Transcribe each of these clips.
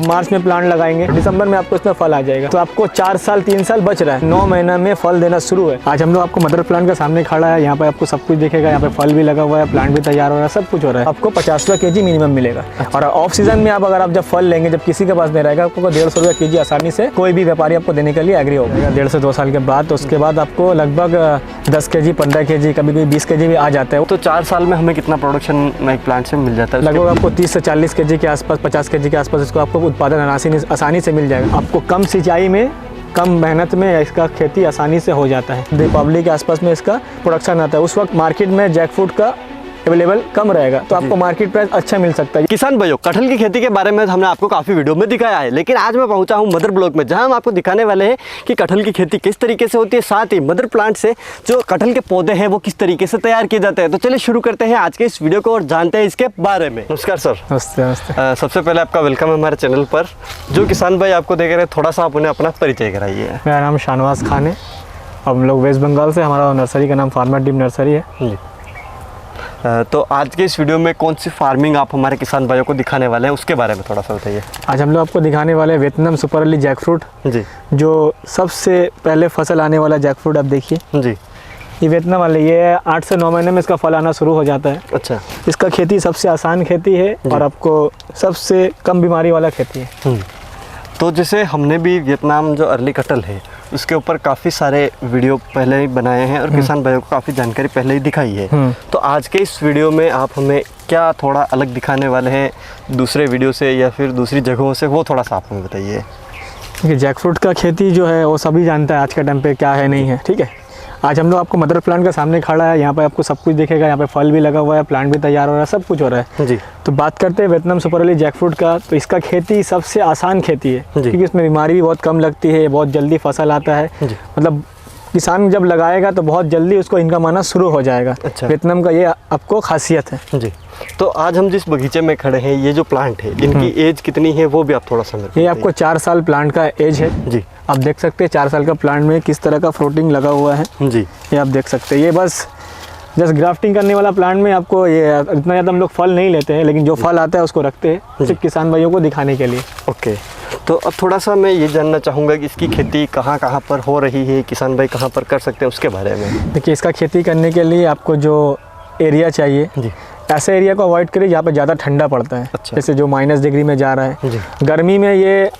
मार्च में प्लांट लगाएंगे, दिसंबर में आपको इसमें फल आ जाएगा। तो आपको 4 साल 3 साल बच रहा है, 9 महीना में फल देना शुरू है। आज हम लोग आपको मदर प्लांट के सामने खड़ा है, यहाँ पे आपको सब कुछ दिखेगा। यहाँ पे फल भी लगा हुआ है, प्लांट भी तैयार हो रहा है, सब कुछ हो रहा है। आपको 50 रुपये kg मिनिमम मिलेगा। और ऑफ सीजन में आप अगर आप जब फल लेंगे, जब किसी के पास नहीं रहेगा, आपको 150 रुपये kg आसानी से कोई भी व्यापारी आपको देने के लिए एग्री होगा 1.5 से 2 साल के बाद। तो उसके बाद आपको लगभग 10 kg 15 kg कभी कभी 20 kg भी आ जाता है। तो 4 साल में हमें कितना प्रोडक्शन एक प्लांट से मिल जाता है? लगभग आपको 30 से 40 kg के आसपास, 50 kg के आसपास इसको आपको उत्पादन आसानी से मिल जाएगा। आपको कम सिंचाई में, कम मेहनत में इसका खेती आसानी से हो जाता है। दीपावली के आसपास में इसका प्रोडक्शन आता है। उस वक्त मार्केट में जैकफ्रूट का अवेलेबल कम रहेगा, तो आपको मार्केट प्राइस अच्छा मिल सकता है। किसान भाइयों, कटहल की खेती के बारे में हमने आपको काफ़ी वीडियो में दिखाया है, लेकिन आज मैं पहुंचा हूं मदर ब्लॉक में, जहां हम आपको दिखाने वाले हैं कि कटहल की खेती किस तरीके से होती है, साथ ही मदर प्लांट से जो कटहल के पौधे हैं वो किस तरीके से तैयार किए जाते हैं। तो चलिए शुरू करते हैं आज के इस वीडियो को और जानते हैं इसके बारे में। नमस्कार सर। नमस्ते। सबसे पहले आपका वेलकम है हमारे चैनल पर। जो किसान भाई आपको देख रहे हैं, थोड़ा सा आप उन्हें अपना परिचय कराइए। मेरा नाम शाहनवाज खान है, हम लोग वेस्ट बंगाल से, हमारा नर्सरी का नाम फार्मर डीप नर्सरी है जी। तो आज के इस वीडियो में कौन सी फार्मिंग आप हमारे किसान भाइयों को दिखाने वाले हैं, उसके बारे में थोड़ा सा बताइए। आज हम लोग आपको दिखाने वाले हैं वियतनाम सुपर अर्ली जैकफ्रूट जी, जो सबसे पहले फसल आने वाला जैकफ्रूट। आप देखिए जी, ये वियतनाम वाले, ये 8 से 9 महीने में इसका फल आना शुरू हो जाता है। अच्छा। इसका खेती सबसे आसान खेती है और आपको सबसे कम बीमारी वाला खेती है। तो जैसे हमने भी वियतनाम जो अर्ली कटहल है उसके ऊपर काफ़ी सारे वीडियो पहले ही बनाए हैं और किसान भाइयों को काफ़ी जानकारी पहले ही दिखाई है। तो आज के इस वीडियो में आप हमें क्या थोड़ा अलग दिखाने वाले हैं दूसरे वीडियो से या फिर दूसरी जगहों से, वो थोड़ा सा आप हमें बताइए। देखिए, जैकफ्रूट का खेती जो है वो सभी जानता है आज के टाइम पे क्या है नहीं है, ठीक है। आज हम लोग आपको मदर प्लांट के सामने खड़ा है, यहाँ पे आपको सब कुछ दिखेगा। यहाँ पे फल भी लगा हुआ है, प्लांट भी तैयार हो रहा है, सब कुछ हो रहा है जी। तो बात करते हैं वियतनाम सुपर अर्ली जैकफ्रूट का। तो इसका खेती सबसे आसान खेती है, क्योंकि इसमें बीमारी भी बहुत कम लगती है, बहुत जल्दी फसल आता है। मतलब किसान जब लगाएगा तो बहुत जल्दी उसको इनकम आना शुरू हो जाएगा। अच्छा। वियतनाम का ये आपको खासियत है जी। तो आज हम जिस बगीचे में खड़े हैं, ये जो प्लांट है इनकी एज कितनी है वो भी आप थोड़ा सा ये आपको 4 साल प्लांट का एज है जी। आप देख सकते हैं 4 साल का प्लांट में किस तरह का फ्रूटिंग लगा हुआ है जी। ये आप देख सकते हैं। ये बस जस्ट ग्राफ्टिंग करने वाला प्लांट में आपको ये इतना ज़्यादा हम लोग फल नहीं लेते हैं, लेकिन जो फल आता है उसको रखते हैं सिर्फ किसान भाइयों को दिखाने के लिए। ओके। तो अब थोड़ा सा मैं ये जानना चाहूँगा कि इसकी खेती कहाँ कहाँ पर हो रही है, किसान भाई कहाँ पर कर सकते हैं, उसके बारे में। देखिए, इसका खेती करने के लिए आपको जो एरिया चाहिए जी, ऐसे एरिया को अवॉइड करिए जहाँ पे ज़्यादा ठंडा पड़ता है। अच्छा। जैसे जो -डिग्री में जा रहा है, गर्मी में ये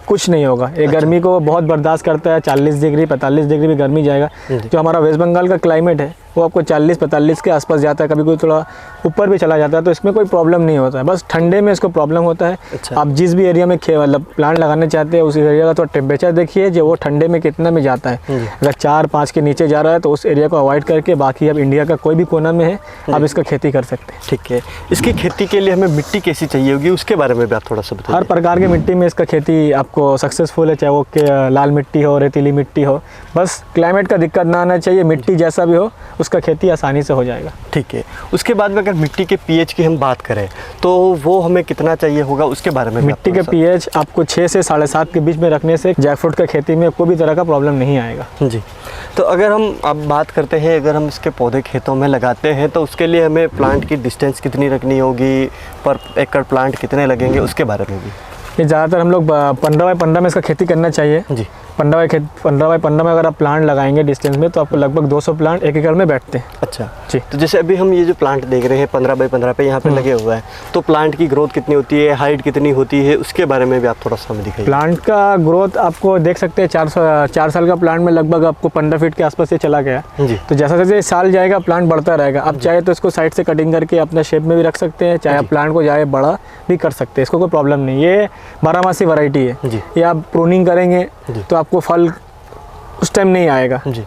कुछ नहीं होगा। ये गर्मी को बहुत बर्दाश्त करता है, 40 डिग्री 45 डिग्री भी गर्मी जाएगा। जो हमारा वेस्ट बंगाल का क्लाइमेट है वो आपको 40-45 के आसपास जाता है, कभी कोई थोड़ा ऊपर भी चला जाता है, तो इसमें कोई प्रॉब्लम नहीं होता है। बस ठंडे में इसको प्रॉब्लम होता है। अच्छा। आप जिस भी एरिया में मतलब प्लांट लगाने चाहते हैं उस एरिया का थोड़ा टेम्परेचर देखिए, जो वो ठंडे में कितना में जाता है। अगर 4-5 के नीचे जा रहा है तो उस एरिया को अवॉइड करके बाकी अब इंडिया का कोई भी कोना में है आप इसका खेती कर सकते हैं। ठीक है। इसकी खेती के लिए हमें मिट्टी कैसी चाहिए होगी, उसके बारे में भी आप थोड़ा सा बताइए। हर प्रकार की मिट्टी में इसका खेती आपको सक्सेसफुल है, चाहे वो लाल मिट्टी हो, रेतीली मिट्टी हो, बस क्लाइमेट का दिक्कत ना आना चाहिए। मिट्टी जैसा भी हो उसका खेती आसानी से हो जाएगा। ठीक है। उसके बाद में अगर मिट्टी के पीएच की हम बात करें तो वो हमें कितना चाहिए होगा, उसके बारे में। मिट्टी के पीएच आपको 6 से 7.5 के बीच में रखने से जैकफ्रूट का खेती में कोई भी तरह का प्रॉब्लम नहीं आएगा जी। तो अगर हम अब बात करते हैं, अगर हम इसके पौधे खेतों में लगाते हैं तो उसके लिए हमें प्लांट की डिस्टेंस कितनी रखनी होगी, पर एकड़ प्लांट कितने लगेंगे, उसके बारे में भी। ये ज़्यादातर हम लोग 15 बाय 15 में इसका खेती करना चाहिए जी। 15 बाय 15 में अगर आप प्लांट लगाएंगे डिस्टेंस में तो आपको लगभग 200 प्लांट 1 एकड़ में बैठते हैं। अच्छा जी। तो जैसे अभी हम ये जो प्लांट देख रहे हैं 15 बाय 15 पे यहाँ पे लगे हुआ है, तो प्लांट की ग्रोथ कितनी होती है, हाइट कितनी होती है, उसके बारे में भी आप थोड़ा सा हमें दिखाइए। प्लांट का ग्रोथ आपको देख सकते हैं 4 साल का प्लांट में लगभग आपको 15 फीट के आसपास से चला गया जी। तो जैसा जैसे साल जाएगा प्लांट बढ़ता रहेगा। आप चाहे तो इसको साइड से कटिंग करके अपने शेप में भी रख सकते हैं, चाहे आप प्लांट को जाए बड़ा भी कर सकते हैं, इसको कोई प्रॉब्लम नहीं। ये 12मासी वैरायटी है जी। ये आप प्रूनिंग करेंगे तो आपको फल उस टाइम नहीं आएगा जी।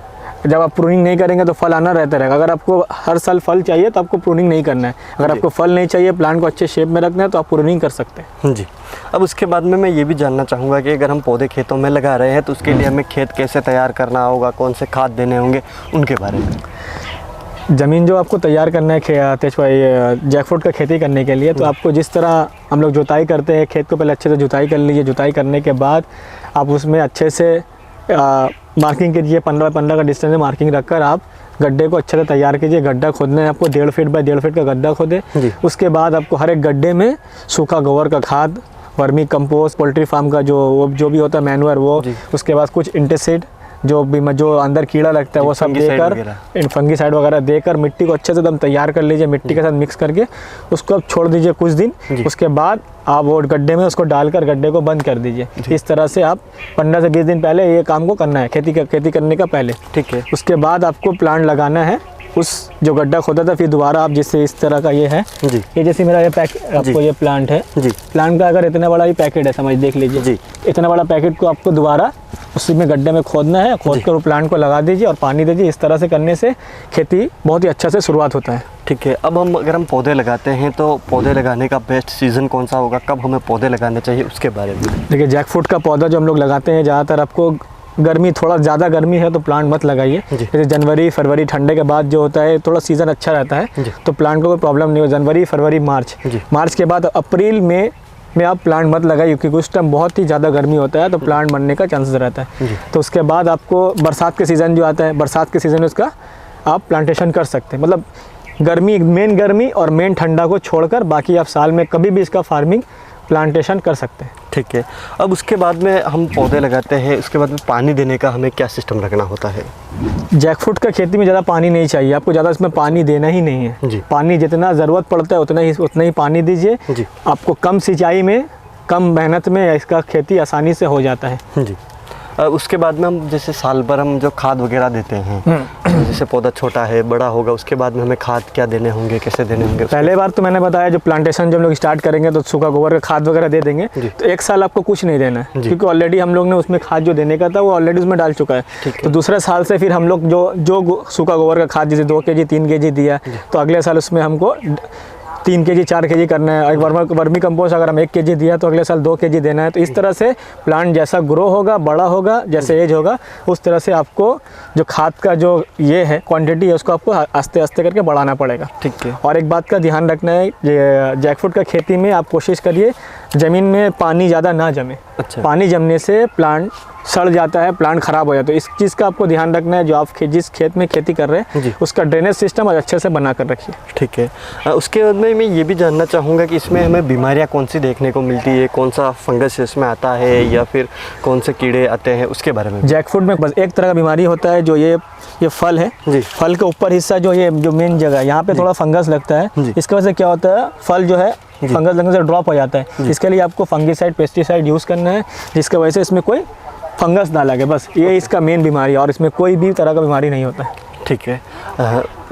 जब आप प्रूनिंग नहीं करेंगे तो फल आना रहता रहेगा। अगर आपको हर साल फल चाहिए तो आपको प्रूनिंग नहीं करना है। अगर आपको फल नहीं चाहिए, प्लांट को अच्छे शेप में रखना है, तो आप प्रूनिंग कर सकते हैं जी। अब उसके बाद में मैं ये भी जानना चाहूँगा कि अगर हम पौधे खेतों में लगा रहे हैं तो उसके लिए हमें खेत कैसे तैयार करना होगा, कौन से खाद देने होंगे, उनके बारे में। ज़मीन जो आपको तैयार करना है जैकफ्रूट का खेती करने के लिए, तो आपको जिस तरह हम लोग जुताई करते हैं, खेत को पहले अच्छे से जुताई कर लीजिए। जुताई करने के बाद आप उसमें अच्छे से मार्किंग कीजिए, 15 बाय 15 का डिस्टेंस में मार्किंग रखकर आप गड्ढे को अच्छे से तैयार कीजिए। गड्ढा खोदना है आपको 1.5 फीट बाय 1.5 फीट का गड्ढा खोदे। उसके बाद आपको हर एक गड्ढे में सूखा गोबर का खाद वर्मी कंपोस्ट, पोल्ट्री फार्म का जो भी होता है मैन्योर वो, उसके बाद कुछ इंटेसिड जो अंदर कीड़ा लगता है वो सब देकर, फंगीसाइड वगैरह देकर मिट्टी को अच्छे से एकदम तैयार कर लीजिए। मिट्टी के साथ मिक्स करके उसको अब छोड़ दीजिए कुछ दिन। उसके बाद आप वो गड्ढे में उसको डालकर गड्ढे को बंद कर दीजिए। इस तरह से आप 15 से 20 दिन पहले ये काम को करना है, खेती करने का पहले। ठीक है। उसके बाद आपको प्लांट लगाना है उस जो गड्ढा खोदा था, फिर दोबारा आप जिससे इस तरह का ये है जी, ये जैसे मेरा ये आपको ये प्लांट है जी, प्लांट का अगर इतना बड़ा ही पैकेट है, समझ देख लीजिए जी, इतना बड़ा पैकेट को आपको दोबारा उसी में गड्ढे में खोदना है, खोद कर वो प्लांट को लगा दीजिए और पानी दीजिए। इस तरह से करने से खेती बहुत ही अच्छा से शुरुआत होता है। ठीक है। अब अगर हम पौधे लगाते हैं तो पौधे लगाने का बेस्ट सीज़न कौन सा होगा, कब हमें पौधे लगाने चाहिए, उसके बारे में? देखिए, जैकफ्रूट का पौधा जो हम लोग लगाते हैं, ज़्यादातर आपको गर्मी, थोड़ा ज़्यादा गर्मी है तो प्लांट मत लगाइए। जैसे जनवरी फरवरी ठंडे के बाद जो होता है थोड़ा सीज़न अच्छा रहता है तो प्लांट को कोई प्रॉब्लम नहीं हो। जनवरी फरवरी मार्च के बाद अप्रैल में आप प्लांट मत लगाइए, क्योंकि उस टाइम बहुत ही ज़्यादा गर्मी होता है तो प्लांट मरने का चांसेस रहता है। तो उसके बाद आपको बरसात के सीज़न जो आता है, बरसात के सीज़न में उसका आप प्लांटेशन कर सकते हैं। मतलब मेन गर्मी और मेन ठंडा को छोड़कर बाकी आप साल में कभी भी इसका फार्मिंग प्लांटेशन कर सकते हैं। ठीक है। अब उसके बाद में हम पौधे लगाते हैं, उसके बाद में पानी देने का हमें क्या सिस्टम रखना होता है? जैकफ्रूट का खेती में ज़्यादा पानी नहीं चाहिए, आपको ज़्यादा इसमें पानी देना ही नहीं है जी। पानी जितना ज़रूरत पड़ता है उतना ही पानी दीजिए जी। आपको कम सिंचाई में, कम मेहनत में इसका खेती आसानी से हो जाता है जी। उसके बाद में हम जैसे साल भर हम जो खाद वगैरह देते हैं, जैसे पौधा छोटा है बड़ा होगा, उसके बाद में हमें खाद क्या देने होंगे, कैसे देने होंगे? पहले बार तो मैंने बताया, जो प्लांटेशन जब हम लोग स्टार्ट करेंगे तो सूखा गोबर का खाद वगैरह दे देंगे, तो एक साल आपको कुछ नहीं देना है, क्योंकि ऑलरेडी हम लोग ने उसमें खाद जो देने का था वो ऑलरेडी उसमें डाल चुका है। तो दूसरे साल से फिर हम लोग जो सूखा गोबर का खाद जैसे 2 kg 3 kg दिया, तो अगले साल उसमें हमको 3 kg 4 kg करना है। वर्मी कंपोस्ट अगर हम 1 kg दिया तो अगले साल 2 kg देना है। तो इस तरह से प्लांट जैसा ग्रो होगा, बड़ा होगा, जैसे एज होगा, उस तरह से आपको जो खाद का जो ये है क्वांटिटी है उसको आपको आस्ते आस्ते करके बढ़ाना पड़ेगा। ठीक है। और एक बात का ध्यान रखना है, जैकफ्रूट का खेती में आप कोशिश करिए ज़मीन में पानी ज़्यादा ना जमे। अच्छा। पानी जमने से प्लांट सड़ जाता है, प्लांट ख़राब हो जाता है। तो इस चीज़ का आपको ध्यान रखना है, जो आप जिस खेत में खेती कर रहे हैं उसका ड्रेनेज सिस्टम अच्छे से बना कर रखिए। ठीक है। उसके बाद में मैं ये भी जानना चाहूँगा कि इसमें हमें बीमारियाँ कौन सी देखने को मिलती है, कौन सा फंगस इसमें आता है या फिर कौन से कीड़े आते हैं, उसके बारे में? जैकफ्रूट में बस एक तरह का बीमारी होता है, जो ये फल है जी, फल के ऊपर हिस्सा जो मेन जगह है यहाँ पे थोड़ा फंगस लगता है। इसकी वजह से क्या होता है, फल जो है फंगस लगने से ड्रॉप हो जाता है। इसके लिए आपको फंगीसाइड पेस्टिसाइड यूज़ करना है, जिसकी वजह से इसमें कोई फंगस ना लगे। बस ये इसका मेन बीमारी है और इसमें कोई भी तरह का बीमारी नहीं होता है। ठीक है।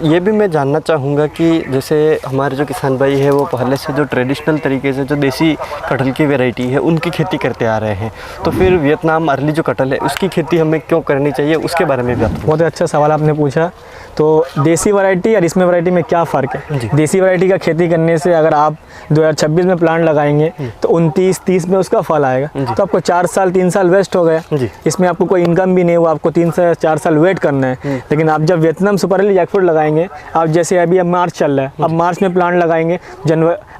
ये भी मैं जानना चाहूँगा कि जैसे हमारे जो किसान भाई है वो पहले से जो ट्रेडिशनल तरीके से जो देसी कटहल की वैरायटी है उनकी खेती करते आ रहे हैं, तो फिर वियतनाम अर्ली जो कटहल है उसकी खेती हमें क्यों करनी चाहिए, उसके बारे में भी आप? बहुत अच्छा सवाल आपने पूछा। तो देसी वैरायटी और इसमें वैरायटी में क्या फ़र्क है? देसी वैरायटी का खेती करने से अगर आप 2026 में प्लांट लगाएंगे तो 29-30 में उसका फल आएगा, तो आपको 4 साल 3 साल वेस्ट हो गया। इसमें आपको कोई इनकम भी नहीं हुआ, आपको 3 से 4 साल वेट करना है। लेकिन आप जब वियतनाम सुपर अर्ली जैकफ्रूट लगाएंगे, आप जैसे अभी अब मार्च चल रहा है, अब मार्च में प्लांट लगाएंगे,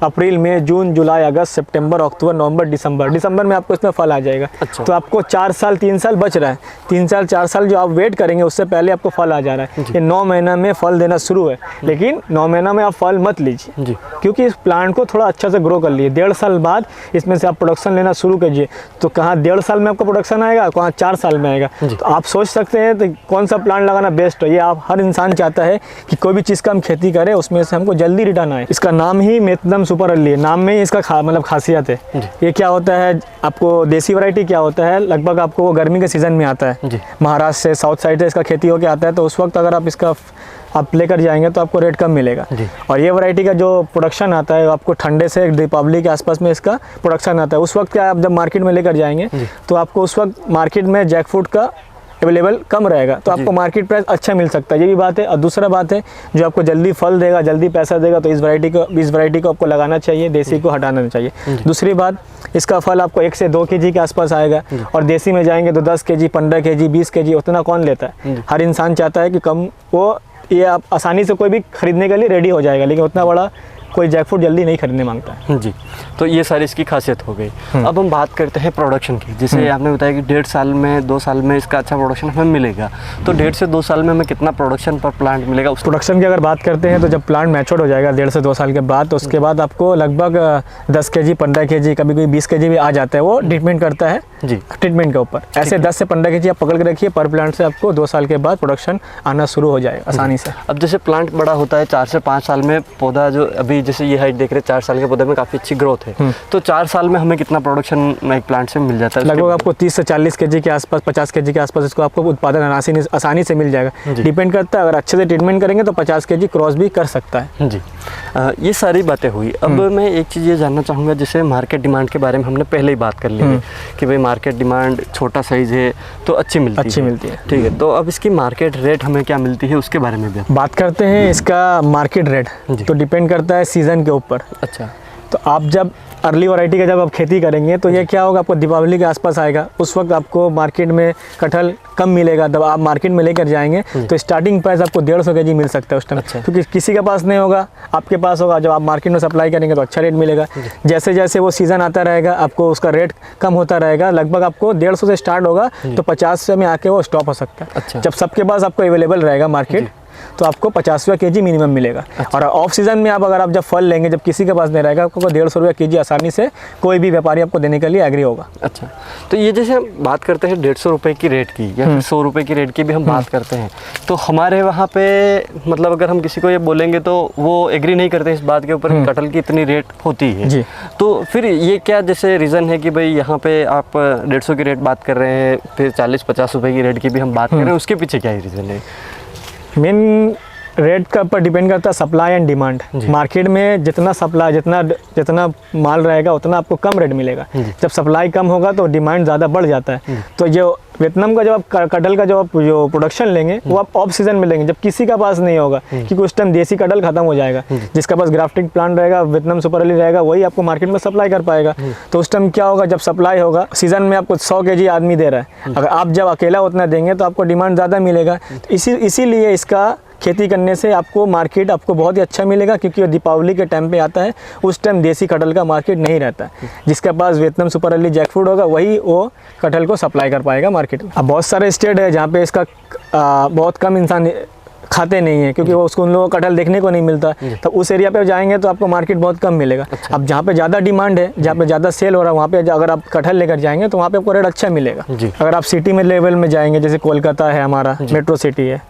अप्रैल में जून जुलाई अगस्त सितंबर अक्टूबर नवंबर दिसंबर में आपको इसमें फल आ जाएगा। अच्छा। तो आपको 4 साल 3 साल बच रहा है। 3 साल 4 साल जो आप वेट करेंगे उससे पहले आपको फल आ जा रहा है। ये 9 महीना में फल देना शुरू है, लेकिन 9 महीना में आप फल मत लीजिए, क्योंकि इस प्लांट को थोड़ा अच्छा से ग्रो कर लिए। 1.5 साल बाद इसमें से आप प्रोडक्शन लेना शुरू कीजिए। तो कहाँ 1.5 साल में आपका प्रोडक्शन आएगा, कहाँ 4 साल में आएगा। तो आप सोच सकते हैं तो कौन सा प्लांट लगाना बेस्ट है। ये आप हर इंसान चाहता है कि कोई भी चीज़ का हम खेती करें उसमें से हमको जल्दी रिटर्न आए। इसका नाम ही वियतनाम सुपर अर्ली है, नाम में ही इसका मतलब खासियत है। ये क्या होता है, आपको देसी वैरायटी क्या होता है, लगभग आपको वो गर्मी के सीज़न में आता है, महाराष्ट्र से साउथ साइड से इसका खेती होकर आता है। तो उस वक्त अगर आप लेकर जाएंगे तो आपको रेट कम मिलेगा। और ये वैरायटी का जो प्रोडक्शन आता है आपको ठंडे से दीपावली के आसपास में इसका प्रोडक्शन आता है। उस वक्त क्या आप जब मार्केट में लेकर जाएंगे तो आपको उस वक्त मार्केट में जैकफ्रूट का अवेलेबल कम रहेगा, तो आपको मार्केट प्राइस अच्छा मिल सकता है। ये भी बात है। और दूसरा बात है, जो आपको जल्दी फल देगा, जल्दी पैसा देगा, तो इस वैरायटी को आपको लगाना चाहिए, देसी को हटाना चाहिए। दूसरी बात, इसका फल आपको 1 से 2 kg के आसपास आएगा, और देसी में जाएंगे तो 10 kg 15 kg 20 kg, उतना कौन लेता है? हर इंसान चाहता है कि कम, वो ये आप आसानी से कोई भी खरीदने के लिए रेडी हो जाएगा, लेकिन उतना बड़ा कोई जैकफ्रूट जल्दी नहीं खरीदने मांगता है। जी, तो ये सारी इसकी खासियत हो गई। अब हम बात करते हैं प्रोडक्शन की। जैसे आपने बताया कि 1.5 साल में 2 साल में इसका अच्छा प्रोडक्शन हमें मिलेगा, तो 1.5 से 2 साल में हमें कितना प्रोडक्शन पर प्लांट मिलेगा? उस प्रोडक्शन की अगर बात करते हैं तो जब प्लांट मैच्योर हो जाएगा 1.5 से 2 साल के बाद, तो उसके बाद आपको लगभग 10 kg 15 kg कभी कोई 20 kg भी आ जाता है। वो ट्रीटमेंट करता है जी, ट्रीटमेंट के ऊपर। ऐसे 10 से 15 kg आप पकड़ के रखिए पर प्लांट से आपको 2 साल के बाद प्रोडक्शन आना शुरू हो जाएगा आसानी से। अब जैसे प्लांट बड़ा होता है 4 से 5 साल में, पौधा जो अभी जैसे ये हाइट देख रहे हैं 4 साल के पौधे में काफ़ी अच्छी ग्रोथ है, तो 4 साल में हमें कितना प्रोडक्शन एक प्लांट से मिल जाता है? लगभग आपको 30 से 40 kg के आसपास 50 kg के आसपास इसको आपको उत्पादन आसानी से मिल जाएगा। डिपेंड करता है, अगर अच्छे से ट्रीटमेंट करेंगे तो 50 kg क्रॉस भी कर सकता है। जी, ये सारी बातें हुई। अब मैं एक चीज़ ये जानना चाहूँगा, जैसे मार्केट डिमांड के बारे में हमने पहले ही बात कर ली है कि भाई मार्केट डिमांड छोटा साइज़ है तो अच्छी मिलती है। ठीक है, तो अब इसकी मार्केट रेट हमें क्या मिलती है उसके बारे में भी बात करते हैं। इसका मार्केट रेट तो डिपेंड करता है सीज़न के ऊपर। अच्छा, तो आप जब अर्ली वैरायटी का जब आप खेती करेंगे तो ये क्या होगा, आपको दीपावली के आसपास आएगा, उस वक्त आपको मार्केट में कटहल कम मिलेगा। जब आप मार्केट में लेकर जाएंगे तो स्टार्टिंग प्राइस आपको 150 kg मिल सकता है उस टाइम। अच्छा। क्योंकि किसी के पास नहीं होगा, आपके पास होगा। जब आप मार्केट में सप्लाई करेंगे तो अच्छा रेट मिलेगा। जैसे जैसे वो सीज़न आता रहेगा आपको उसका रेट कम होता रहेगा। लगभग आपको 150 से स्टार्ट होगा तो 50 में आके वो स्टॉप हो सकता है। अच्छा। जब सबके पास आपको अवेलेबल रहेगा मार्केट तो आपको 50 kg मिनिमम मिलेगा। अच्छा। और ऑफ सीज़न में अगर आप जब फल लेंगे, जब किसी के पास नहीं रहेगा, आपको 150 kg आसानी से कोई भी व्यापारी आपको देने के लिए एग्री होगा। अच्छा, तो ये जैसे हम बात करते हैं 150 रुपये की रेट की या फिर 100 रुपये की रेट की भी हम बात करते हैं, तो हमारे वहाँ पे मतलब अगर हम किसी को ये बोलेंगे तो वो एग्री नहीं करते इस बात के ऊपर कि कटहल की इतनी रेट होती है जी। तो फिर ये क्या जैसे रीज़न है कि भाई यहाँ पे आप 150 की रेट बात कर रहे हैं, फिर 40-50 रुपये की रेट की भी हम बात कर रहे हैं, उसके पीछे क्या रीज़न है? मेन रेट का ऊपर डिपेंड करता है सप्लाई एंड डिमांड। मार्केट में जितना सप्लाई जितना माल रहेगा उतना आपको कम रेट मिलेगा। जब सप्लाई कम होगा तो डिमांड ज़्यादा बढ़ जाता है। तो जो वियतनाम का जब आप कटहल का जो प्रोडक्शन लेंगे वो आप ऑफ सीजन में लेंगे जब किसी का पास नहीं होगा, क्योंकि उस टाइम देसी कटहल खत्म हो जाएगा। जिसका पास ग्राफ्टिंग प्लांट रहेगा, वियतनाम सुपर अर्ली रहेगा, वही आपको मार्केट में सप्लाई कर पाएगा। तो उस टाइम क्या होगा, जब सप्लाई होगा सीजन में आपको 100 kg आदमी दे रहा है, अगर आप जब अकेला उतना देंगे तो आपको डिमांड ज़्यादा मिलेगा। इसीलिए इसका खेती करने से आपको मार्केट आपको बहुत ही अच्छा मिलेगा, क्योंकि दीपावली के टाइम पे आता है, उस टाइम देसी कटहल का मार्केट नहीं रहता है। जिसके पास वियतनाम सुपर अर्ली जैकफ्रूट होगा वही वो कटहल को सप्लाई कर पाएगा मार्केट में। अब बहुत सारे स्टेट है जहाँ पे इसका बहुत कम इंसान खाते नहीं है, क्योंकि वो उसको उन लोगों को कटहल देखने को नहीं मिलता। तो उस एरिया पे जाएंगे तो आपको मार्केट बहुत कम मिलेगा। अच्छा। अब जहाँ पे ज़्यादा डिमांड है, जहाँ पे ज़्यादा सेल हो रहा है, वहाँ पे अगर आप कटहल लेकर जाएंगे तो वहाँ पे आपको रेट अच्छा मिलेगा। अगर आप सिटी में लेवल में जाएंगे, जैसे कोलकाता है, हमारा मेट्रो सिटी है,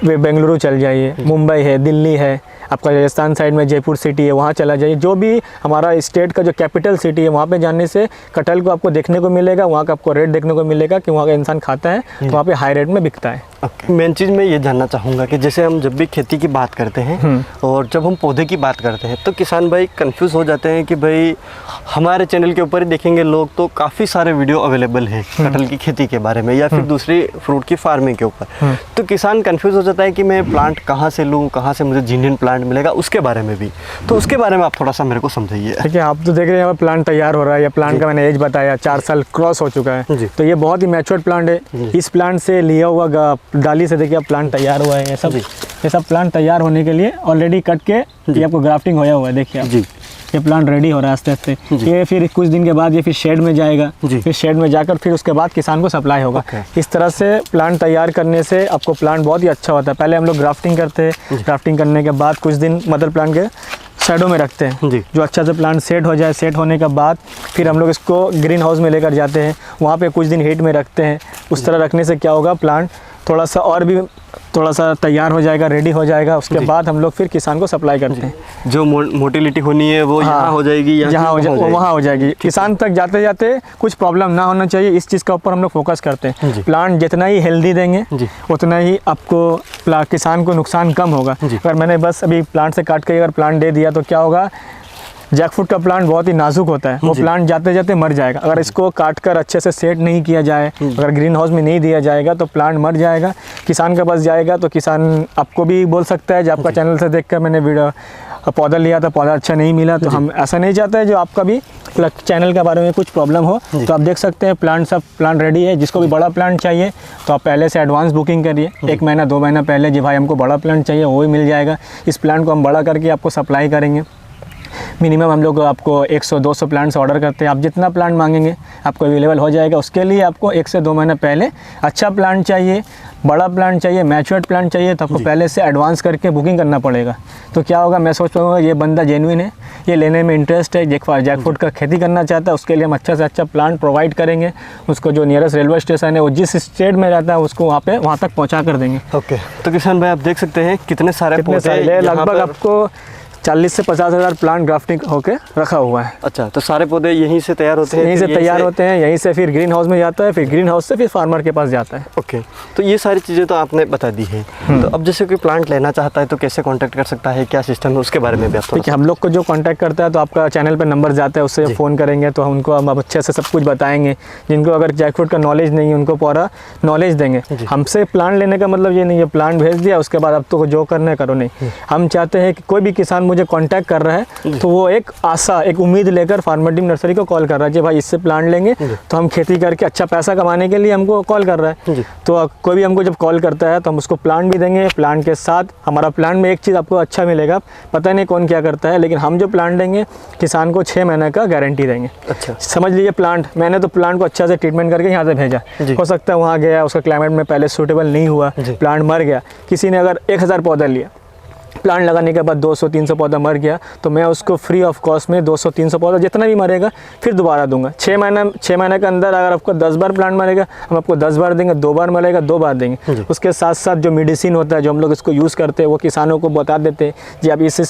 बेंगलुरु चल जाइए, मुंबई है, दिल्ली है, आपका राजस्थान साइड में जयपुर सिटी है, वहाँ चला जाइए। जो भी हमारा स्टेट का जो कैपिटल सिटी है वहाँ पे जाने से कटहल को आपको देखने को मिलेगा, वहाँ का आपको रेट देखने को मिलेगा कि वहाँ का इंसान खाता है तो वहाँ पे हाई रेट में बिकता है। मेन चीज़ मैं ये जानना चाहूँगा कि जैसे हम जब भी खेती की बात करते हैं और जब हम पौधे की बात करते हैं तो किसान भाई कंफ्यूज हो जाते हैं कि भाई हमारे चैनल के ऊपर ही देखेंगे लोग तो काफ़ी सारे वीडियो अवेलेबल हैं कटहल की खेती के बारे में या फिर दूसरी फ्रूट की फार्मिंग के ऊपर, तो किसान कंफ्यूज हो जाता है कि मैं प्लांट कहाँ से लूँ, कहाँ से मुझे जेन्युइन प्लांट मिलेगा, उसके बारे में भी। तो उसके बारे में आप थोड़ा सा मेरे को समझाइए। देखिए, आप तो देख रहे हैं प्लांट तैयार हो रहा है, या प्लांट का मैंने एज बताया 4 साल क्रॉस हो चुका है, तो ये बहुत ही मैच्योर्ड प्लांट है। इस प्लांट से लिया हुआ डाली से देखिए प्लांट तैयार हुआ है। ये सब प्लांट तैयार होने के लिए ऑलरेडी कट के ये आपको ग्राफ्टिंग होया हुआ है। देखिए आप, ये प्लांट रेडी हो रहा है आस्ते आस्ते। ये फिर कुछ दिन के बाद ये फिर शेड में जाएगा, फिर शेड में जाकर फिर उसके बाद किसान को सप्लाई होगा। इस तरह से प्लांट तैयार करने से आपको प्लांट बहुत ही अच्छा होता है। पहले हम लोग ग्राफ्टिंग करते हैं, ग्राफ्टिंग करने के बाद कुछ दिन मदर प्लांट के शैडो में रखते हैं, जो अच्छा से प्लांट सेट हो जाए। सेट होने के बाद फिर हम लोग इसको ग्रीन हाउस में लेकर जाते हैं, वहाँ पे कुछ दिन हीट में रखते हैं। उस तरह रखने से क्या होगा, प्लांट थोड़ा सा तैयार हो जाएगा, रेडी हो जाएगा। उसके बाद हम लोग फिर किसान को सप्लाई करते हैं। जो मोटिलिटी होनी है वो यहाँ हो जाएगी, वहाँ हो जाएगी। किसान तक जाते जाते कुछ प्रॉब्लम ना होना चाहिए, इस चीज़ का ऊपर हम लोग फोकस करते हैं। प्लांट जितना ही हेल्दी देंगे उतना ही आपको किसान को नुकसान कम होगा। अगर मैंने बस अभी प्लांट से काट के अगर प्लांट दे दिया तो क्या होगा, जैकफ्रूट का प्लांट बहुत ही नाजुक होता है, वो प्लांट जाते जाते मर जाएगा। अगर इसको काट कर अच्छे से सेट नहीं किया जाए, अगर ग्रीन हाउस में नहीं दिया जाएगा तो प्लांट मर जाएगा, किसान के पास जाएगा। तो किसान आपको भी बोल सकता है, जब आपका चैनल से देखकर मैंने वीडियो पौधा लिया था, पौधा अच्छा नहीं मिला, तो हम ऐसा नहीं चाहते हैं जो आपका भी चैनल के बारे में कुछ प्रॉब्लम हो। तो आप देख सकते हैं प्लांट रेडी है। जिसको भी बड़ा प्लांट चाहिए तो आप पहले से एडवांस बुकिंग करिए, 1 महीना 2 महीना पहले, जी भाई हमको बड़ा प्लांट चाहिए, वो भी मिल जाएगा। इस प्लांट को हम बड़ा करके आपको सप्लाई करेंगे। मिनिमम हम लोग आपको 100-200 प्लांट्स ऑर्डर करते हैं। आप जितना प्लांट मांगेंगे आपको अवेलेबल हो जाएगा। उसके लिए आपको 1 से 2 महीने पहले अच्छा प्लांट चाहिए, बड़ा प्लांट चाहिए, मैच्योर्ड प्लांट चाहिए, तो आपको पहले से एडवांस करके बुकिंग करना पड़ेगा। तो क्या होगा, मैं सोच पाऊँगा ये बंदा जेन्युइन है, ये लेने में इंटरेस्ट है, जैकफ्रूट का खेती करना चाहता है, उसके लिए हम अच्छा से अच्छा प्लांट प्रोवाइड करेंगे। उसको जो नियरेस्ट रेलवे स्टेशन है, वो जिस स्टेट में रहता है उसको वहाँ तक पहुँचा कर देंगे। ओके, तो किसान भाई आप देख सकते हैं कितने सारे पौधे, लगभग आपको 40 से 50 हज़ार प्लांट ग्राफ्टिंग होके रखा हुआ है। अच्छा, तो सारे पौधे यहीं से तैयार होते हैं? यहीं से तैयार होते हैं, यहीं से फिर ग्रीन हाउस में जाता है, फिर ग्रीन हाउस से फिर फार्मर के पास जाता है। ओके, तो ये सारी चीज़ें तो आपने बता दी है। तो अब जैसे कोई प्लांट लेना चाहता है तो कैसे कांटेक्ट कर सकता है, क्या सिस्टम है, उसके बारे में भी आप ठीक है। हम लोग को जो कांटेक्ट करता है तो आपका चैनल पर नंबर जाता है, उससे फ़ोन करेंगे तो उनको हम अच्छे से सब कुछ बताएंगे। जिनको अगर जैकफ्रूट का नॉलेज नहीं है उनको पूरा नॉलेज देंगे। हमसे प्लांट लेने का मतलब ये नहीं है प्लांट भेज दिया उसके बाद अब तो जो करना है करो, नहीं। हम चाहते हैं कि कोई भी किसान मुझे कॉन्टैक्ट कर रहा है तो वो एक आशा, एक उम्मीद लेकर फार्मर टीम नर्सरी को कॉल कर रहा है, जी भाई इससे प्लांट लेंगे तो हम खेती करके अच्छा पैसा कमाने के लिए हमको कॉल कर रहा है। तो कोई भी हमको जब कॉल करता है तो हम उसको प्लांट भी देंगे। प्लांट के साथ हमारा प्लांट में एक चीज़ आपको अच्छा मिलेगा, पता नहीं कौन क्या करता है, लेकिन हम जो प्लांट देंगे किसान को 6 महीने का गारंटी देंगे। अच्छा, समझ लीजिए प्लांट, मैंने तो प्लांट को अच्छा से ट्रीटमेंट करके यहाँ से भेजा, हो सकता है वहाँ गया उसका क्लाइमेट में पहले सूटेबल नहीं हुआ, प्लांट मर गया। किसी ने अगर 1000 पौधा लिया, प्लांट लगाने के बाद 200-300 पौधा मर गया, तो मैं उसको फ्री ऑफ कॉस्ट में 200-300 पौधा जितना भी मरेगा फिर दोबारा दूंगा। 6 महीने के अंदर अगर आपको 10 बार प्लांट मरेगा हम आपको 10 बार देंगे, 2 बार मरेगा 2 बार देंगे। उसके साथ साथ जो मेडिसिन होता है जो हम लोग इसको यूज़ करते हैं वो किसानों को बता देते हैं जी आप इस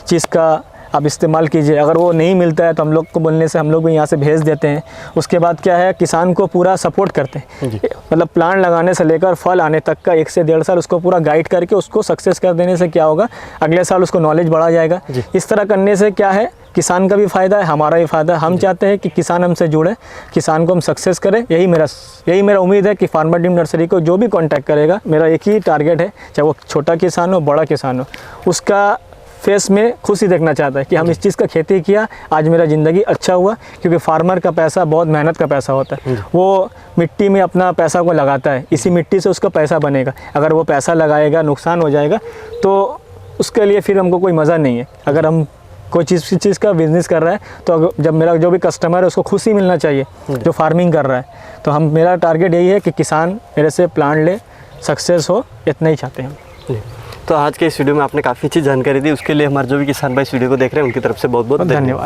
चीज़ का आप इस्तेमाल कीजिए। अगर वो नहीं मिलता है तो हम लोग को बोलने से हम लोग भी यहाँ से भेज देते हैं। उसके बाद क्या है, किसान को पूरा सपोर्ट करते हैं, मतलब प्लांट लगाने से लेकर फल आने तक का 1 से 1.5 साल उसको पूरा गाइड करके उसको सक्सेस कर देने से क्या होगा, अगले साल उसको नॉलेज बढ़ा जाएगा। इस तरह करने से क्या है, किसान का भी फ़ायदा है, हमारा भी फ़ायदा है। हम चाहते हैं कि किसान हमसे जुड़े, किसान को हम सक्सेस करें। यही मेरा उम्मीद है कि फार्मर टीम नर्सरी को जो भी कॉन्टैक्ट करेगा, मेरा एक ही टारगेट है, चाहे वो छोटा किसान हो बड़ा किसान हो, उसका फेस में खुशी देखना चाहता है कि हम इस चीज़ का खेती किया, आज मेरा ज़िंदगी अच्छा हुआ। क्योंकि फार्मर का पैसा बहुत मेहनत का पैसा होता है, वो मिट्टी में अपना पैसा को लगाता है, इसी मिट्टी से उसका पैसा बनेगा। अगर वो पैसा लगाएगा नुकसान हो जाएगा तो उसके लिए फिर हमको कोई मज़ा नहीं है। अगर हम कोई चीज़ का बिज़नेस कर रहा है तो जब मेरा जो भी कस्टमर है उसको खुशी मिलना चाहिए जो फार्मिंग कर रहा है। तो मेरा टारगेट यही है कि किसान मेरे से प्लांट ले, सक्सेस हो, इतना ही चाहते हैं हम। तो आज के इस वीडियो में आपने काफ़ी अच्छी जानकारी दी, उसके लिए हमारे जो भी किसान भाई इस वीडियो को देख रहे हैं उनकी तरफ से बहुत बहुत धन्यवाद।